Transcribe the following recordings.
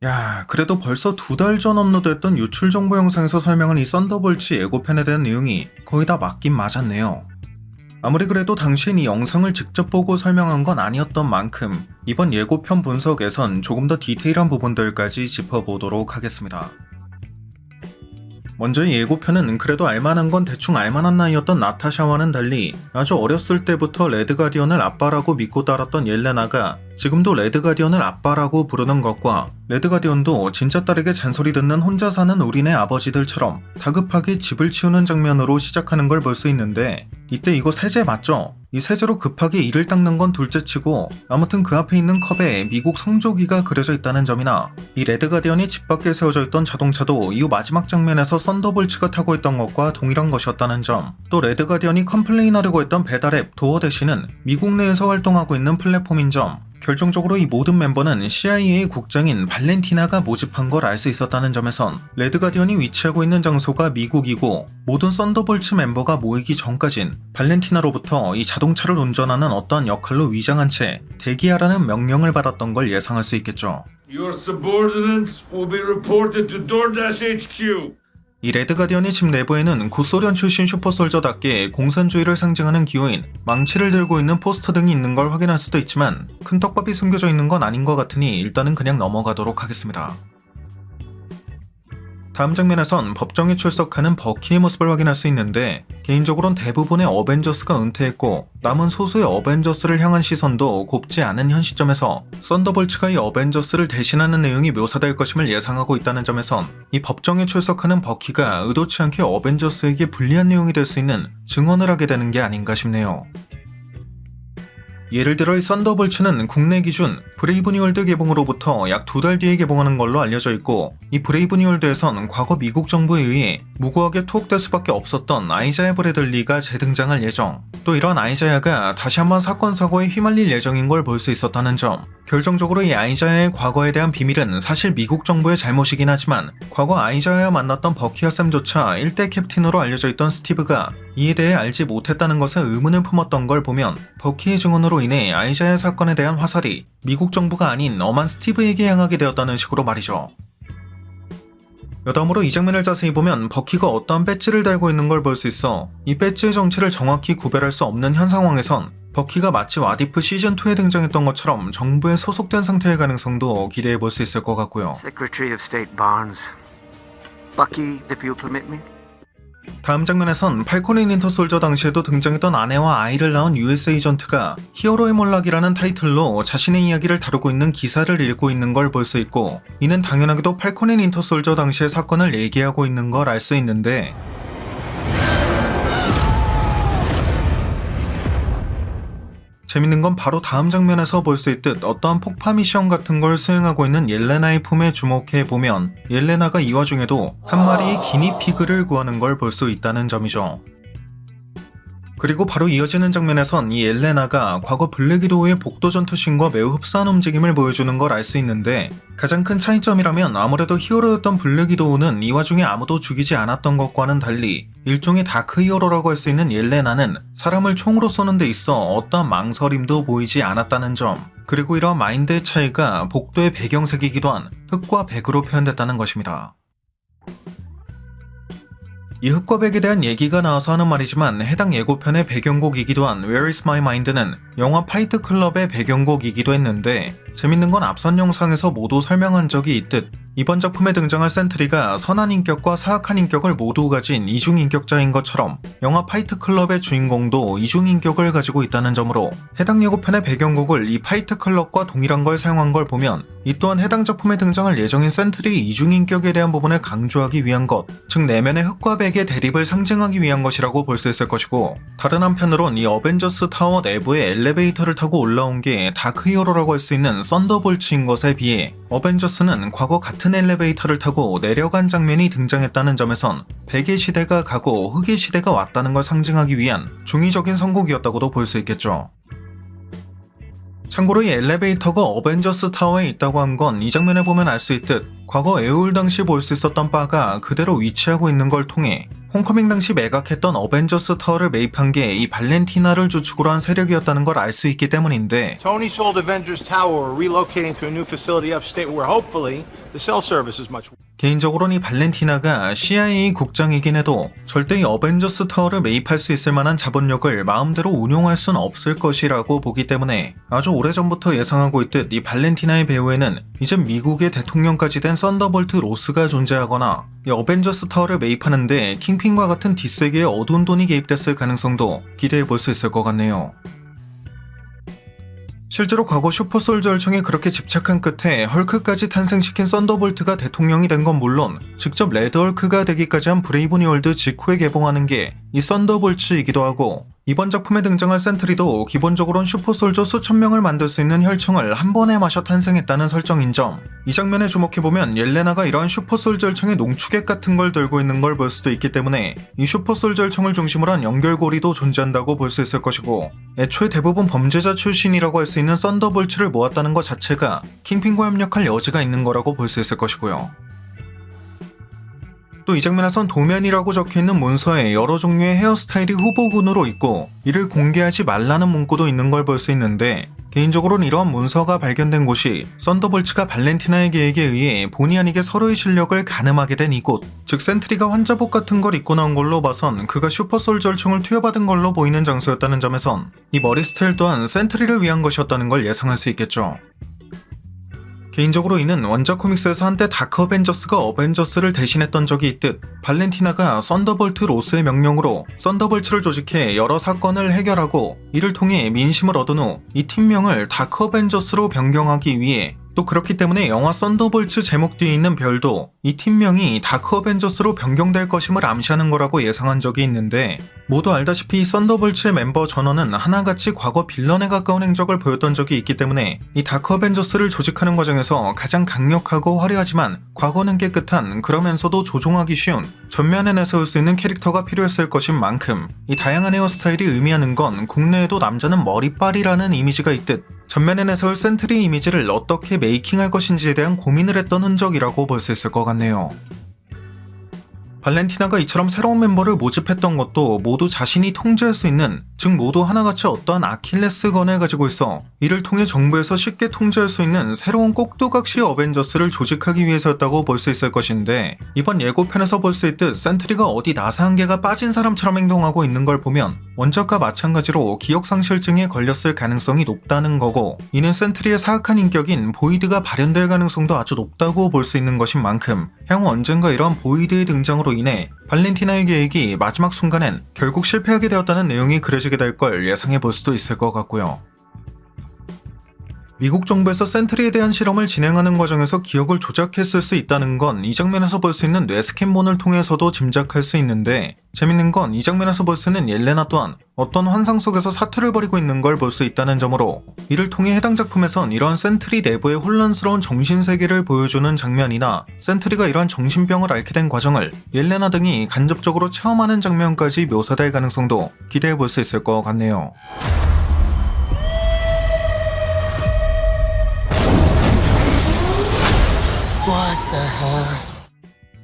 야, 그래도 벌써 2달 전 업로드했던 유출 정보 영상에서 설명한 이 썬더볼츠 예고편에 대한 내용이 거의 다 맞긴 맞았네요. 아무리 그래도 당시엔 이 영상을 직접 보고 설명한 건 아니었던 만큼 이번 예고편 분석에선 조금 더 디테일한 부분들까지 짚어보도록 하겠습니다. 먼저 이 예고편은 그래도 알만한 건 대충 알만한 나이였던 나타샤와는 달리 아주 어렸을 때부터 레드가디언을 아빠라고 믿고 따랐던 옐레나가 지금도 레드가디언을 아빠라고 부르는 것과 레드가디언도 진짜 딸에게 잔소리 듣는 혼자 사는 우리네 아버지들처럼 다급하게 집을 치우는 장면으로 시작하는 걸 볼 수 있는데, 이때 이거 세제 맞죠? 이 세제로 급하게 이를 닦는 건 둘째치고 아무튼 그 앞에 있는 컵에 미국 성조기가 그려져 있다는 점이나, 이 레드가디언이 집 밖에 세워져 있던 자동차도 이후 마지막 장면에서 썬더볼츠가 타고 있던 것과 동일한 것이었다는 점, 또 레드가디언이 컴플레인하려고 했던 배달앱 도어 대시는 미국 내에서 활동하고 있는 플랫폼인 점, 결정적으로 이 모든 멤버는 CIA 국장인 발렌티나가 모집한 걸 알 수 있었다는 점에선 레드가디언이 위치하고 있는 장소가 미국이고 모든 썬더볼츠 멤버가 모이기 전까진 발렌티나로부터 이 자동차를 운전하는 어떠한 역할로 위장한 채 대기하라는 명령을 받았던 걸 예상할 수 있겠죠. Your subordinates will be reported to DoorDash HQ. 이 레드가디언의 집 내부에는 구소련 출신 슈퍼솔저답게 공산주의를 상징하는 기호인 망치를 들고 있는 포스터 등이 있는 걸 확인할 수도 있지만 큰 떡밥이 숨겨져 있는 건 아닌 것 같으니 일단은 그냥 넘어가도록 하겠습니다. 다음 장면에선 법정에 출석하는 버키의 모습을 확인할 수 있는데, 개인적으로는 대부분의 어벤져스가 은퇴했고 남은 소수의 어벤져스를 향한 시선도 곱지 않은 현 시점에서 썬더볼츠가 이 어벤져스를 대신하는 내용이 묘사될 것임을 예상하고 있다는 점에선 이 법정에 출석하는 버키가 의도치 않게 어벤져스에게 불리한 내용이 될 수 있는 증언을 하게 되는 게 아닌가 싶네요. 예를 들어 이 썬더볼츠는 국내 기준 브레이브뉴월드 개봉으로부터 약 2달 뒤에 개봉하는 걸로 알려져 있고, 이 브레이브뉴월드에선 과거 미국 정부에 의해 무고하게 투옥될 수밖에 없었던 아이자야 브래들리가 재등장할 예정, 또 이런 아이자야가 다시 한번 사건 사고에 휘말릴 예정인 걸 볼 수 있었다는 점, 결정적으로 이 아이자야의 과거에 대한 비밀은 사실 미국 정부의 잘못이긴 하지만 과거 아이자야와 만났던 버키와 샘조차 1대 캡틴으로 알려져 있던 스티브가 이에 대해 알지 못했다는 것에 의문을 품었던 걸 보면 버키의 증언으로 인해 아이자야 사건에 대한 화살이 미국 정부가 아닌 엄한 스티브에게 향하게 되었다는 식으로 말이죠. 여담으로 이 장면을 자세히 보면 버키가 어떠한 배지를 달고 있는 걸 볼 수 있어 이 배지의 정체를 정확히 구별할 수 없는 현 상황에선 버키가 마치 왓이프 시즌2에 등장했던 것처럼 정부에 소속된 상태일 가능성도 기대해 볼 수 있을 것 같고요. Secretary of State Barnes. Bucky, if you'll permit me. 다음 장면에선 팔코네 윈터솔저 당시에도 등장했던 아내와 아이를 낳은 US 에이전트가 히어로의 몰락이라는 타이틀로 자신의 이야기를 다루고 있는 기사를 읽고 있는 걸 볼 수 있고, 이는 당연하게도 팔코네 윈터솔저 당시의 사건을 얘기하고 있는 걸 알 수 있는데, 재밌는 건 바로 다음 장면에서 볼 수 있듯 어떠한 폭파 미션 같은 걸 수행하고 있는 옐레나의 품에 주목해 보면 옐레나가 이 와중에도 한 마리의 기니피그를 구하는 걸 볼 수 있다는 점이죠. 그리고 바로 이어지는 장면에선 이 옐레나가 과거 블랙위도우의 복도 전투신과 매우 흡사한 움직임을 보여주는 걸 알 수 있는데, 가장 큰 차이점이라면 아무래도 히어로였던 블랙위도우는 이 와중에 아무도 죽이지 않았던 것과는 달리 일종의 다크 히어로라고 할 수 있는 옐레나는 사람을 총으로 쏘는 데 있어 어떠한 망설임도 보이지 않았다는 점, 그리고 이러한 마인드의 차이가 복도의 배경색이기도 한 흑과 백으로 표현됐다는 것입니다. 이 흑과 백에 대한 얘기가 나와서 하는 말이지만 해당 예고편의 배경곡이기도 한 Where is my mind는 영화 파이트 클럽의 배경곡이기도 했는데, 재밌는 건 앞선 영상에서 모두 설명한 적이 있듯 이번 작품에 등장할 센트리가 선한 인격과 사악한 인격을 모두 가진 이중인격자인 것처럼 영화 파이트 클럽의 주인공도 이중인격을 가지고 있다는 점으로 해당 예고편의 배경곡을 이 파이트 클럽과 동일한 걸 사용한 걸 보면 이 또한 해당 작품에 등장할 예정인 센트리의 이중인격에 대한 부분을 강조하기 위한 것, 즉 내면의 흑과 백의 대립을 상징하기 위한 것이라고 볼 수 있을 것이고, 다른 한편으론 이 어벤져스 타워 내부에 엘리베이터를 타고 올라온 게 다크 히어로라고 할 수 있는 썬더볼츠인 것에 비해 어벤져스는 과거 같은 엘리베이터를 타고 내려간 장면이 등장했다는 점에선 백의 시대가 가고 흑의 시대가 왔다는 걸 상징하기 위한 중의적인 선곡이었다고도 볼 수 있겠죠. 참고로 이 엘리베이터가 어벤져스 타워에 있다고 한 건 이 장면에 보면 알 수 있듯 과거 에어울 당시 볼 수 있었던 바가 그대로 위치하고 있는 걸 통해 홈커밍 당시 매각했던 어벤져스 타워를 매입한 게 이 발렌티나를 주축으로 한 세력이었다는 걸 알 수 있기 때문인데, Tony sold Avengers Tower. We're relocating to a new facility upstate where hopefully the cell service is much. 개인적으로는 이 발렌티나가 CIA 국장이긴 해도 절대 이 어벤져스 타워를 매입할 수 있을 만한 자본력을 마음대로 운용할 순 없을 것이라고 보기 때문에 아주 오래전부터 예상하고 있듯 이 발렌티나의 배후에는 이제 미국의 대통령까지 된 썬더볼트 로스가 존재하거나 이 어벤져스 타워를 매입하는데 킹핀과 같은 뒷세계의 어두운 돈이 개입됐을 가능성도 기대해 볼 수 있을 것 같네요. 실제로 과거 슈퍼솔저 열청에 그렇게 집착한 끝에 헐크까지 탄생시킨 썬더볼트가 대통령이 된 건 물론 직접 레드 헐크가 되기까지 한 브레이브 뉴월드 직후에 개봉하는 게 이 썬더볼츠이기도 하고, 이번 작품에 등장할 센트리도 기본적으로는 슈퍼솔저 수천 명을 만들 수 있는 혈청을 한 번에 마셔 탄생했다는 설정인 점, 이 장면에 주목해보면 옐레나가 이러한 슈퍼솔저 열청의 농축액 같은 걸 들고 있는 걸 볼 수도 있기 때문에 이 슈퍼솔저 열청을 중심으로 한 연결고리도 존재한다고 볼 수 있을 것이고, 애초에 대부분 범죄자 출신이라고 할 수 있는 썬더볼츠를 모았다는 것 자체가 킹핀과 협력할 여지가 있는 거라고 볼 수 있을 것이고요. 또 이 장면에선 도면이라고 적혀있는 문서에 여러 종류의 헤어스타일이 후보군으로 있고 이를 공개하지 말라는 문구도 있는 걸 볼 수 있는데, 개인적으로는 이러한 문서가 발견된 곳이 썬더볼츠가 발렌티나의 계획에 의해 본의 아니게 서로의 실력을 가늠하게 된 이곳, 즉 센트리가 환자복 같은 걸 입고 나온 걸로 봐선 그가 슈퍼솔저 열청을 투여받은 걸로 보이는 장소였다는 점에선 이 머리 스타일 또한 센트리를 위한 것이었다는 걸 예상할 수 있겠죠. 개인적으로 이는 원작 코믹스에서 한때 다크 어벤져스가 어벤져스를 대신했던 적이 있듯 발렌티나가 썬더볼트 로스의 명령으로 썬더볼츠를 조직해 여러 사건을 해결하고 이를 통해 민심을 얻은 후 이 팀명을 다크 어벤져스로 변경하기 위해, 또 그렇기 때문에 영화 썬더볼츠 제목 뒤에 있는 별도 이 팀명이 다크 어벤져스로 변경될 것임을 암시하는 거라고 예상한 적이 있는데, 모두 알다시피 이 썬더볼츠의 멤버 전원은 하나같이 과거 빌런에 가까운 행적을 보였던 적이 있기 때문에 이 다크 어벤져스를 조직하는 과정에서 가장 강력하고 화려하지만 과거는 깨끗한, 그러면서도 조종하기 쉬운, 전면에 내세울 수 있는 캐릭터가 필요했을 것인 만큼 이 다양한 헤어스타일이 의미하는 건 국내에도 남자는 머리빨이라는 이미지가 있듯 전면에 내세울 센트리 이미지를 어떻게 메이킹할 것인지에 대한 고민을 했던 흔적이라고 볼 수 있을 것 같네요. 발렌티나가 이처럼 새로운 멤버를 모집했던 것도 모두 자신이 통제할 수 있는, 즉 모두 하나같이 어떠한 아킬레스건을 가지고 있어 이를 통해 정부에서 쉽게 통제할 수 있는 새로운 꼭두각시 어벤져스를 조직하기 위해서였다고 볼 수 있을 것인데, 이번 예고편에서 볼 수 있듯 센트리가 어디 나사 한 개가 빠진 사람처럼 행동하고 있는 걸 보면 원작과 마찬가지로 기억상실증에 걸렸을 가능성이 높다는 거고, 이는 센트리의 사악한 인격인 보이드가 발현될 가능성도 아주 높다고 볼 수 있는 것인 만큼 향후 언젠가 이러한 보이드의 등장으로 인해 발렌티나의 계획이 마지막 순간엔 결국 실패하게 되었다는 내용이 그려지게 될 걸 예상해 볼 수도 있을 것 같고요. 미국 정부에서 센트리에 대한 실험을 진행하는 과정에서 기억을 조작했을 수 있다는 건 이 장면에서 볼 수 있는 뇌스캔본을 통해서도 짐작할 수 있는데, 재밌는 건 이 장면에서 볼 수 있는 옐레나 또한 어떤 환상 속에서 사투를 벌이고 있는 걸 볼 수 있다는 점으로, 이를 통해 해당 작품에선 이러한 센트리 내부의 혼란스러운 정신세계를 보여주는 장면이나 센트리가 이러한 정신병을 앓게 된 과정을 옐레나 등이 간접적으로 체험하는 장면까지 묘사될 가능성도 기대해 볼 수 있을 것 같네요.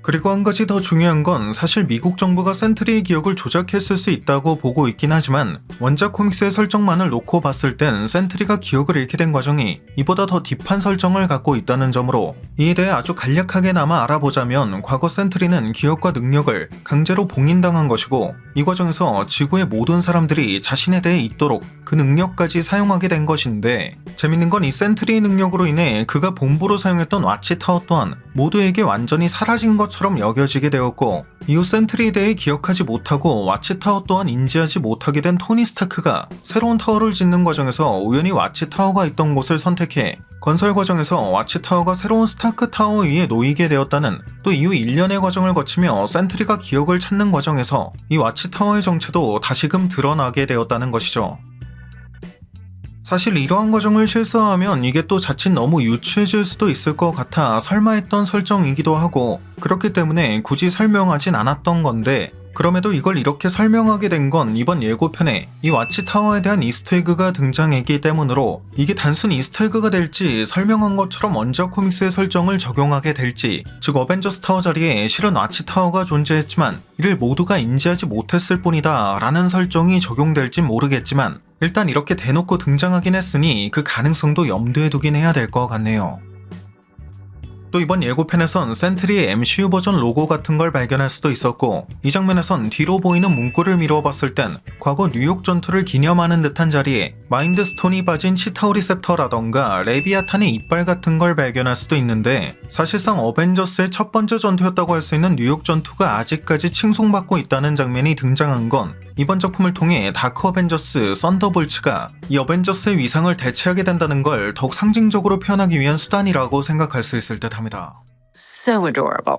그리고 한 가지 더 중요한 건 사실 미국 정부가 센트리의 기억을 조작했을 수 있다고 보고 있긴 하지만 원작 코믹스의 설정만을 놓고 봤을 땐 센트리가 기억을 잃게 된 과정이 이보다 더 딥한 설정을 갖고 있다는 점으로, 이에 대해 아주 간략하게나마 알아보자면 과거 센트리는 기억과 능력을 강제로 봉인당한 것이고, 이 과정에서 지구의 모든 사람들이 자신에 대해 잊도록 그 능력까지 사용하게 된 것인데, 재밌는 건 이 센트리의 능력으로 인해 그가 본부로 사용했던 와치타워 또한 모두에게 완전히 사라진 것처럼 여겨지게 되었고, 이후 센트리에 대해 기억하지 못하고 와치타워 또한 인지하지 못하게 된 토니 스타크가 새로운 타워를 짓는 과정에서 우연히 와치타워가 있던 곳을 선택해 건설 과정에서 와치타워가 새로운 스타크 타워 위에 놓이게 되었다는, 또 이후 1년의 과정을 거치며 센트리가 기억을 찾는 과정에서 이 와치타워의 정체도 다시금 드러나게 되었다는 것이죠. 사실 이러한 과정을 실수하면 이게 또 자칫 너무 유치해질 수도 있을 것 같아 설마 했던 설정이기도 하고, 그렇기 때문에 굳이 설명하진 않았던 건데, 그럼에도 이걸 이렇게 설명하게 된 건 이번 예고편에 이 와치타워에 대한 이스터에그가 등장했기 때문으로, 이게 단순 이스터에그가 될지 설명한 것처럼 원작 코믹스의 설정을 적용하게 될지, 즉 어벤져스 타워 자리에 실은 와치타워가 존재했지만 이를 모두가 인지하지 못했을 뿐이다 라는 설정이 적용될진 모르겠지만, 일단 이렇게 대놓고 등장하긴 했으니 그 가능성도 염두에 두긴 해야 될 것 같네요. 또 이번 예고편에선 센트리의 MCU 버전 로고 같은 걸 발견할 수도 있었고, 이 장면에선 뒤로 보이는 문구를 미뤄봤을 땐 과거 뉴욕 전투를 기념하는 듯한 자리에 마인드 스톤이 빠진 치타우 리셉터라던가 레비아탄의 이빨 같은 걸 발견할 수도 있는데, 사실상 어벤져스의 첫 번째 전투였다고 할 수 있는 뉴욕 전투가 아직까지 칭송받고 있다는 장면이 등장한 건 이번 작품을 통해 다크 어벤져스 썬더볼츠가 이 어벤져스의 위상을 대체하게 된다는 걸 더욱 상징적으로 표현하기 위한 수단이라고 생각할 수 있을 듯 합니다. So adorable.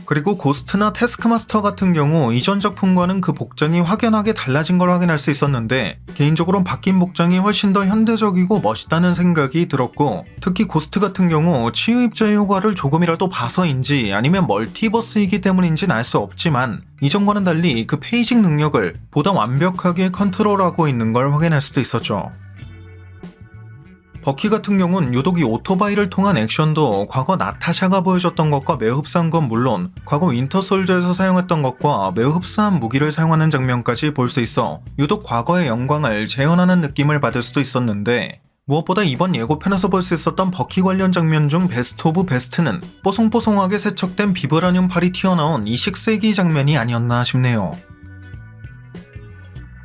그리고 고스트나 태스크마스터 같은 경우 이전 작품과는 그 복장이 확연하게 달라진 걸 확인할 수 있었는데, 개인적으로는 바뀐 복장이 훨씬 더 현대적이고 멋있다는 생각이 들었고, 특히 고스트 같은 경우 치유 입자의 효과를 조금이라도 봐서인지 아니면 멀티버스이기 때문인지는 알 수 없지만 이전과는 달리 그 페이징 능력을 보다 완벽하게 컨트롤하고 있는 걸 확인할 수도 있었죠. 버키 같은 경우는 유독 이 오토바이를 통한 액션도 과거 나타샤가 보여줬던 것과 매우 흡사한 건 물론 과거 윈터 솔저에서 사용했던 것과 매우 흡사한 무기를 사용하는 장면까지 볼 수 있어 유독 과거의 영광을 재현하는 느낌을 받을 수도 있었는데, 무엇보다 이번 예고편에서 볼 수 있었던 버키 관련 장면 중 베스트 오브 베스트는 뽀송뽀송하게 세척된 비브라늄 팔이 튀어나온 이 식세기 장면이 아니었나 싶네요.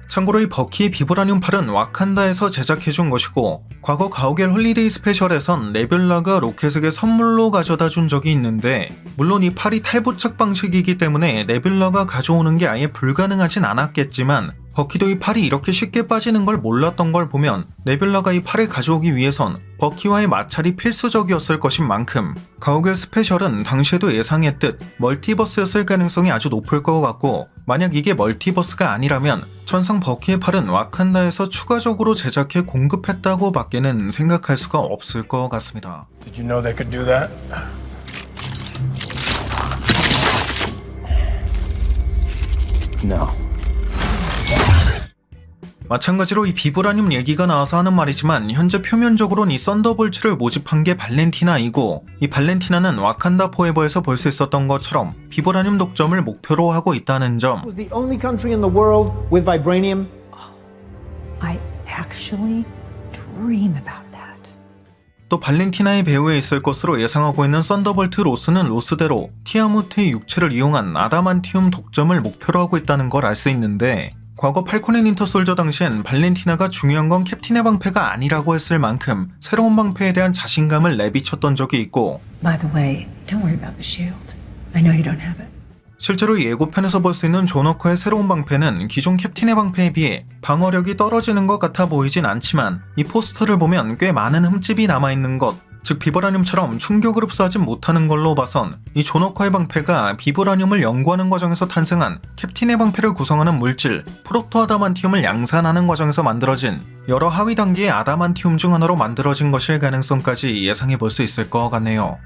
참고로 이 버키의 비브라늄 팔은 와칸다에서 제작해준 것이고, 과거 가오갤 홀리데이 스페셜에선 네뷸라가 로켓에게 선물로 가져다 준 적이 있는데, 물론 이 팔이 탈부착 방식이기 때문에 네뷸라가 가져오는 게 아예 불가능하진 않았겠지만, 버키도 이 팔이 이렇게 쉽게 빠지는 걸 몰랐던 걸 보면 네뷸라가 이 팔을 가져오기 위해선 버키와의 마찰이 필수적이었을 것인 만큼 가오갤 스페셜은 당시에도 예상했듯 멀티버스였을 가능성이 아주 높을 것 같고, 만약 이게 멀티버스가 아니라면 천상 버키의 팔은 와칸다에서 추가적으로 제작해 공급했다고 밖에는 생각할 수가 없을 것 같습니다. Did you know they could do that? No. 마찬가지로 이 비브라늄 얘기가 나와서 하는 말이지만, 현재 표면적으로는 이 썬더볼츠를 모집한 게 발렌티나이고, 이 발렌티나는 와칸다 포에버에서 볼 수 있었던 것처럼 비브라늄 독점을 목표로 하고 있다는 점, was the only country in the world with vibranium. I actually dream about that. 또 발렌티나의 배후에 있을 것으로 예상하고 있는 썬더볼트 로스는 로스대로 티아무트의 육체를 이용한 아다만티움 독점을 목표로 하고 있다는 걸 알 수 있는데, 과거 팔콘 앤 윈터 솔저 당시엔 발렌티나가 중요한 건 캡틴의 방패가 아니라고 했을 만큼 새로운 방패에 대한 자신감을 내비쳤던 적이 있고, By the way, don't worry about the shield. I know you don't have it. 실제로 예고편에서 볼 수 있는 존 워커의 새로운 방패는 기존 캡틴의 방패에 비해 방어력이 떨어지는 것 같아 보이진 않지만, 이 포스터를 보면 꽤 많은 흠집이 남아있는 것, 즉 비브라늄처럼 충격을 흡수하지 못하는 걸로 봐선 이 존 워커의 방패가 비브라늄을 연구하는 과정에서 탄생한 캡틴의 방패를 구성하는 물질 프로토 아다만티움을 양산하는 과정에서 만들어진 여러 하위 단계의 아다만티움 중 하나로 만들어진 것일 가능성까지 예상해 볼 수 있을 것 같네요.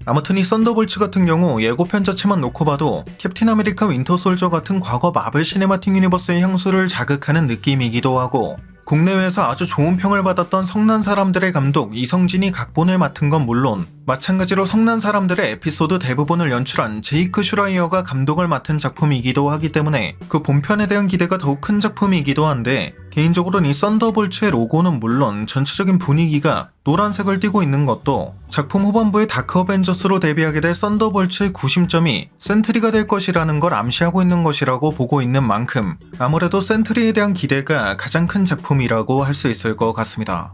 아무튼 이 썬더볼츠 같은 경우 예고편 자체만 놓고 봐도 캡틴 아메리카 윈터 솔저 같은 과거 마블 시네마틱 유니버스의 향수를 자극하는 느낌이기도 하고, 국내외에서 아주 좋은 평을 받았던 성난 사람들의 감독 이성진이 각본을 맡은 건 물론, 마찬가지로 성난 사람들의 에피소드 대부분을 연출한 제이크 슈라이어가 감독을 맡은 작품이기도 하기 때문에 그 본편에 대한 기대가 더욱 큰 작품이기도 한데, 개인적으로는 이 썬더볼츠의 로고는 물론 전체적인 분위기가 노란색을 띠고 있는 것도 작품 후반부에 다크 어벤져스로 데뷔하게 될 썬더볼츠의 구심점이 센트리가 될 것이라는 걸 암시하고 있는 것이라고 보고 있는 만큼 아무래도 센트리에 대한 기대가 가장 큰 작품이라고 할 수 있을 것 같습니다.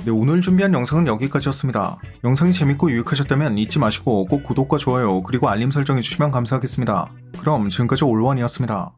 네, 오늘 준비한 영상은 여기까지였습니다. 영상이 재밌고 유익하셨다면 잊지 마시고 꼭 구독과 좋아요 그리고 알림 설정해주시면 감사하겠습니다. 그럼 지금까지 올원이었습니다.